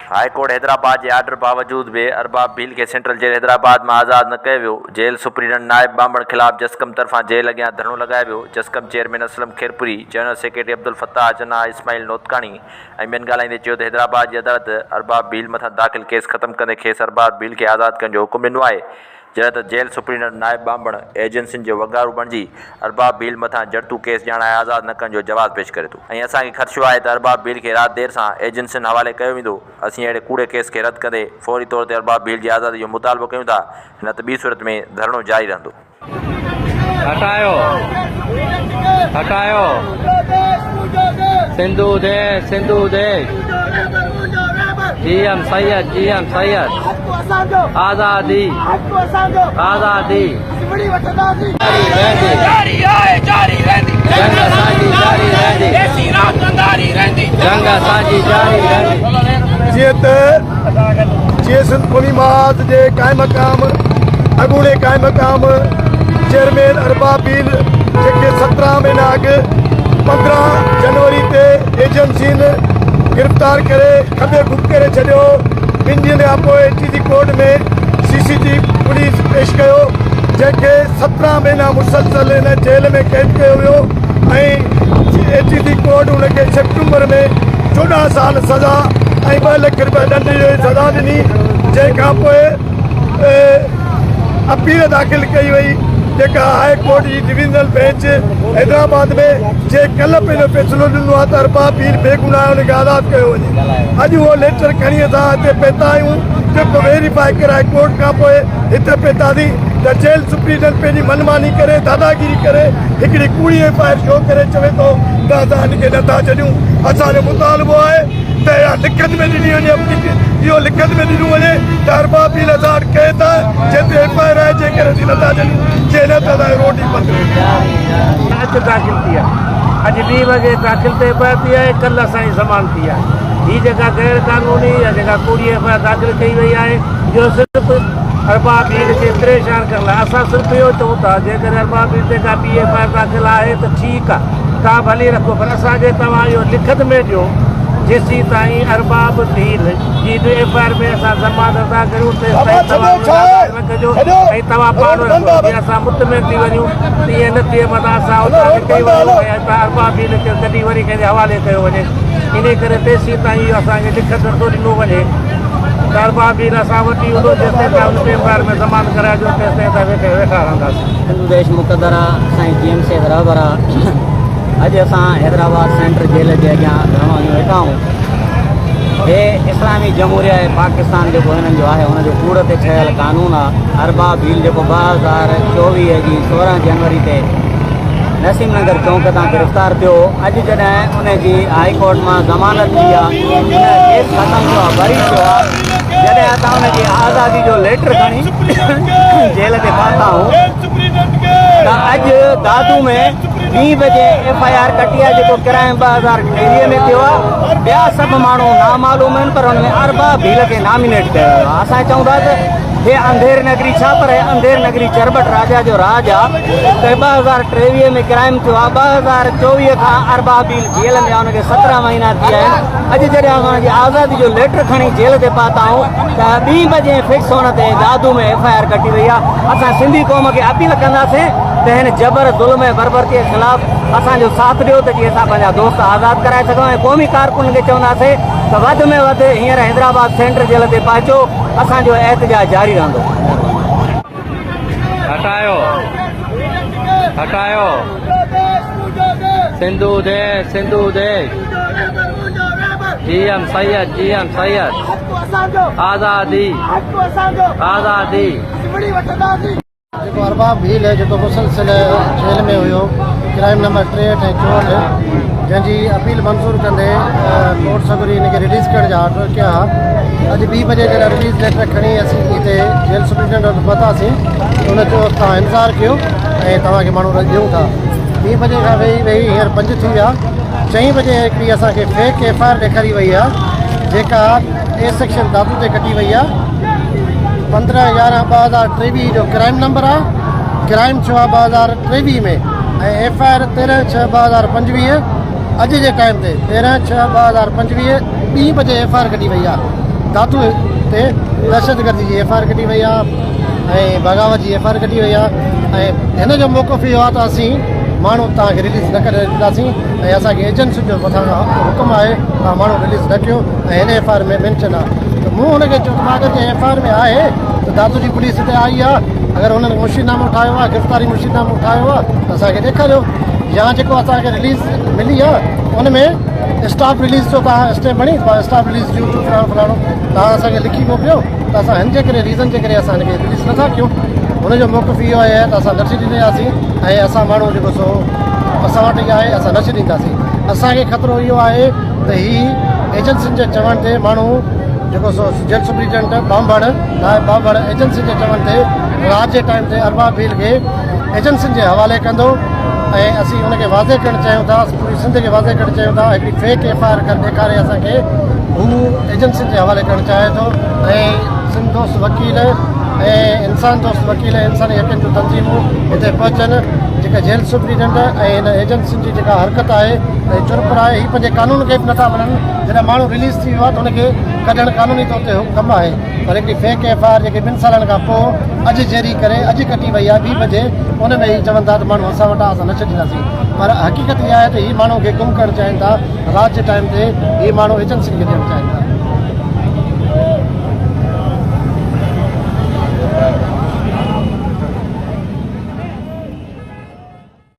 High court Hyderabad के order बावजूद भी अरबाब भील के सेंट्रल जेल हैदराबाद में आज़ाद न किया वियो। जेल सुप्रीडेंट नायब बामण खिलाफ जसकम तरफा जेल अॻियां धरणो लगायो वियो। जसकम chairman Aslam Khairpuri, general secretary Abdul Fattah जना, इस्माइल नोतकानी ऐं ॿियनि ॻाल्हाईंदे चयो त हैदराबाद जी अदालत अरबाब भील मथां दाख़िल केस ख़त्म कंदे खेसि अरबाब भील के आज़ाद करण जो हुकुम ॾिनो आहे। जॾहिं त जेल सुप्रीडेंट नायब बामण एजेंसियुनि जो वगारू बणिजी अरबाब भील मथां जड़तू केस ॼाणाए आज़ाद न करण जो जवाब पेश करे थो। ऐं असांखे ख़दशो आहे त अरबाब भील खे राति देर सां एजेंसियुनि हवाले कयो वेंदो। असीं अहिड़े कूड़े केस खे रद्द कंदे फौरी तौर ते अरबाब भील जी आज़ादी जो मुतालबो कयूं था, न त ॿी सूरत में धरणो जारी रहंदो। हटायो हटायो सिंधु देश सिंधु देश जीएम सैयद आज़ादी आज़ादी जारी रहंदी जंग असांजी जारी रहंदी देसी राजमंदारी रहंदी जंग असांजी जारी रहंदी। जीअं सिंध पुलिमात जे क़ाइम मक़ाम अॻूणे क़ाइम मक़ाम चेयरमैन अरबाब भील जेके 17 महीना अॻु 15 जनवरी ते एजेंसियुनि गिरफ़्तार करे खबे गुम करे छॾियो। 2 ॾींहंनि खां पोइ एटीजी कोर्ट में CCG पुलिस पेश कयो, जंहिंखे 17 महीना मुसलसल हिन जेल में क़ैद कयो वियो ऐं एटीजी कोर्ट हुनखे सेप्टेंबर में 14 साल सज़ा ऐं 2 लख रुपया दंड जो सज़ा ॾिनी। जंहिंखां पोइ अपील दाख़िल कई वई जेका हाई कोर्ट जी डिविजनल बेंच हैदराबाद में जे कल्ह पंहिंजो फ़ैसिलो ॾिनो आहे त अरबाब भील बेगुनाह हुनखे आज़ादु कयो वञे। अॼु उहो लेटर खणी असां हिते पहुता आहियूं, जेको वेरीफाई कराए कोर्ट खां पोइ हिते पहुतासीं त जेल सुप्रीडेंट पंहिंजी मनमानी करे दादागिरी करे हिकिड़ी कूड़ी FIR शो करे चवे थो त असां हिनखे नथा छॾियूं। असांजो मुतालबो आहे त लिखत में ॾिनी वञे, इहो लिखत में ॾिनो वञे त अरबाब भील आज़ादु कए था जेतिरे FIR आहे जंहिं करे असीं नथा छॾियूं, जे न त रोटी बंदि। अॼु दाख़िल थी आहे, अॼु 2 बजे दाख़िल थिए पई आहे, कल्ह असांजी ज़मान थी आहे। हीअ जेका गैर कानूनी या जेका कूड़ी FIR दाख़िल कई वई आहे जो सिर्फ़ु अरबाब भील खे परेशान करण लाइ। असां सिर्फ़ु इहो चऊं था जेकॾहिं अरबाब भील ते का ॿी FIR दाख़िल आहे त ठीकु आहे, तव्हां भली रखो, पर असांखे तव्हां इहो लिखत में ॾियो जेसीं ताईं अरबाब भील जी FIR में असां ज़मानत था करियूं तेसिताईं तव्हां न कजो ऐं तव्हां पाण रखो। जीअं असां मुतमिन थी वञूं तीअं न थिए मथां असां उतां कई वञूं ऐं अरबाब भील खे कॾहिं वरी कंहिंजे हवाले कयो वञे। इन करे तेसीं ताईं इहो असांखे लिखत नथो ॾिनो वञे त अरबाब भील असां वटि हूंदो जेसिताईं तव्हां हुन FIR में ज़मानत कराइजो तेसिताईं असां वेठा रहंदासीं। सिंधु देश मुक़दर साईं GM से रहबर अॼु असां हैदराबाद सेंट्रल जेल जे अॻियां धरणो वेठा आहियूं। हे इस्लामी जमहूरिया पाकिस्तान जेको हिननि जो आहे हुनजो कूड़ ते ठहियलु कानून आहे। अरबाब भील जेको 2024 जी 16 जनवरी ते नसीम नगर चौक तां गिरफ़्तार थियो। अॼु जॾहिं उनजी हाई कोर्ट मां ज़मानत थी आहे, केस ख़तमु थियो आहे, बरी थियो आहे, जॾहिं असां हुनजी आज़ादी जो लेटर खणी जेल ते पहुता आहियूं त अॼु दादू में 2 बजे FIR कटी आहे जेको क्राइम 2023 में थियो आहे। ॿिया सभु माण्हू नामालूम आहिनि, पर हुन में अरबाब भील खे नॉमिनेट कयो आहे। असां चऊं था त हे अंधेर नगरी छा, पर अंधेर नगरी चरबट राजा जो राज आहे। त 2023 में क्राइम थियो आहे, 2024 खां अरबाब भील जेल में आहे, हुनखे 17 महीना थी विया आहिनि। अॼु जॾहिं असां हुनजी आज़ादी जो लेटर खणी जेल ते पहुता आहियूं त 2 बजे फिक्स हुन ते दादू में FIR कटी वई आहे। असां सिंधी क़ौम खे अपील कंदासीं त हिन जबर ज़ुल्म ऐं बर्बरतीअ जे ख़िलाफ़ असांजो साथ ॾियो त जीअं असां पंहिंजा दोस्त आज़ादु कराए सघूं। ऐं क़ौमी कारकुन खे चवंदासीं त वधि में वधि हींअर हैदराबाद सेंट्रल जेल ते पहुचो, असांजो एहतजाज जारी रहंदो। हटायो हटायो सिंधु देश GM सैयद आज़ादी आज़ादी। जेको अरबाब भील है जेको मुसलसिल जेल में हुयो क्राइम नंबर 63 ऐं 64 जंहिंजी अपील मंज़ूर कंदे कोर्ट सगुरी हिनखे रिलीज़ करण जा ऑर्डर कया। अॼु 2 बजे जॾहिं रिलीज़ लेटर खणी असीं हिते जेल सुप्रीडेंट वटि पहुतासीं हुन चयो तव्हां इंतज़ारु कयो ऐं तव्हांखे माण्हू ॾियूं था। 2 बजे खां वेही हींअर 5 थी विया। 4 बजे हिकिड़ी असांखे फेक FIR ॾेखारी वई आहे जेका A सेक्शन दादू ते कटी वई आहे। 15/11/2023 जो क्राइम नंबर आहे। क्राइम थियो आहे 2023 में ऐं FIR 13/6/2025 अॼु जे टाइम ते 13/6/2025 2 बजे FIR कढी वई आहे। धातु ते दहशतगर्दी जी एफ आई आर कढी वई आहे ऐं बग़ावत जी एफ आई आर कढी वई आहे ऐं हिन जो मौक़िफ़ इहो आहे त असीं माण्हू तव्हांखे रिलीज़ न करे ॾींदासीं ऐं असांखे एजेंसियुनि जो मथां खां हुकुम आहे तव्हां माण्हू रिलीज़ न कयो ऐं हिन एफ आई आर में मेंशन आहे त मूं हुनखे चयो मां अगरि एफ आई आर में आहे त धातु जी पुलिस हिते आई आहे अगरि हुननि मुशीनामो ठाहियो आहे गिरफ़्तारी मुशीनामो ठाहियो आहे त असांखे ॾेखारियो या जेको असांखे रिलीज़ मिली आहे उन में स्टाफ रिलीज़ जो तव्हां स्टेप खणी स्टाफ रिलीज़ जो फलाणो तव्हां असांखे लिखी मोकिलियो त असां हिन जे करे रीज़न जे करे असां हिनखे रिलीज़ नथा कयूं हुनजो मौक़िफ़ इहो आहे त असां न छॾींदासीं ऐं असां माण्हू जेको सो असां वटि ई आहे असां न छॾींदासीं असांखे ख़तरो इहो आहे त ही एजेंसियुनि जे चवण ते माण्हू जेको सो जेल सुप्रिटेंडेंट बांभण नायब बांभण एजेंसियुनि जे चवण ते राति जे टाइम ते अरबाब भील खे एजेंसियुनि जे हवाले कंदो ऐं असीं हुनखे वाज़े करणु चाहियूं था पूरी सिंध खे वाज़े करणु चाहियूं था हिकिड़ी फेक एफ आई आर करे ॾेखारे असांखे हू एजेंसियुनि जे हवाले करणु चाहे थो ऐं सिंध दोस्त वकील ऐं इंसान दोस्त वकील इंसानी हक़नि जूं तंज़ीमूं हिते पहुचनि जेका जेल सुप्रिटेंडेंट ऐं हिन एजेंसियुनि जी जेका हरकत आहे ऐं चुरपुर आहे हीअ पंहिंजे कानून खे बि नथा मञनि जॾहिं माण्हू रिलीज़ थी वियो आहे त हुनखे कढणु कानूनी तौर ते कमु आहे पर हिकिड़ी फेक एफ आई आर जेके 2 सालनि खां पोइ अॼु जरी करे अॼु कटी वई आहे 2 बजे उन में ई चवनि था त माण्हू असां वटां असां न छॾींदासीं पर हक़ीक़त इहा आहे त हीअ माण्हू खे गुम करणु चाहिनि था राति जे टाइम ते हीअ माण्हू एजेंसियुनि खे ॾियणु चाहिनि